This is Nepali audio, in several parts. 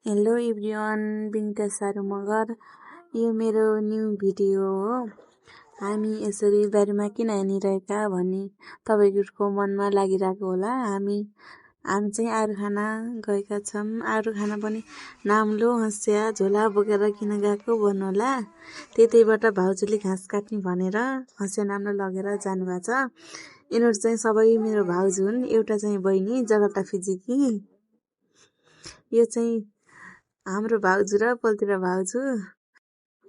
हेलो एभ्रिवान, बिनिता सारू मगर। यो मेरो न्यू भिडियो हो। हामी यसरी बारीमा किन हिँडिरहेका भन्ने तपाईहरुको मनमा लागिरहेको होला। हामी चाहिँ आरु खान गएका छौं। आरु खान पनि नाम्लो हँस्या झोला बोकेर किन गएको भन्नुहोला। त्यतैबाट भाउजूले घाँस काट्ने भनेर हँस्या नाम्लो लगेर जानुभएको छ। यिनीहरु चाहिँ सबै मेरो भाउजू हुन्। एउटा चाहिँ बहिनी जगता फिजिकी। यो चाहिँ हाम्रो भाउजू र पल्तिर भाउजू।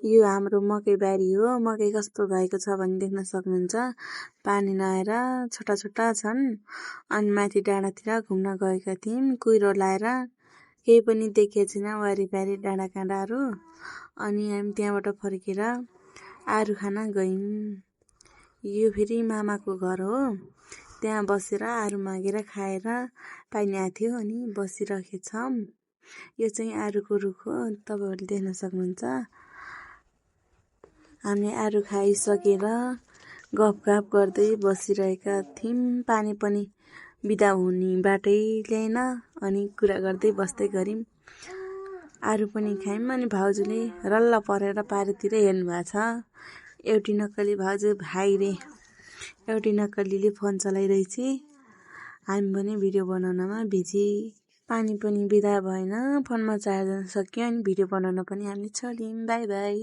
यो हाम्रो मकै बारी हो। मकै कस्तो भएको छ भने देख्न सक्नुहुन्छ। पानी नआएर छोटा छोटा छन्। अनि माथि डाँडातिर घुम्न गएका थियौं। कुहिरो लाएर केही पनि देखेको छैन वारिपारी डाँडा काँडाहरू। अनि हामी त्यहाँबाट फर्केर आरु खान गयौं। यो फेरि मामाको घर हो। त्यहाँ बसेर आरु मागेर खाएर पानी आएको थियो अनि बसिरहेछौं। यो चाहिँ आरुको रुख हो, तपाईहरुले देख्न सक्नुहुन्छ। हामी आरु खाइसकेर गफगाफ गर्दै बसिरहेका थियौं। पानी पनि बिदा हुने बाटै ल्याएन अनि कुरा गर्दै बस्दै गर्यौं। आरु पनि खायौं अनि भाउजूले रल्ल परेर पारितिर हेर्नु भएको छ। एउटी नक्कली भाउजू भाइरे, एउटी नक्कलीले फोन चलाइरहेछ। हामी पनि भिडियो बनाउनमा बिजी। पानी पनि बिदा भएन, फोनमा चार्जर सकियो अनि भिडियो बनाउन पनि हामीले छोड्यौं। Bye bye.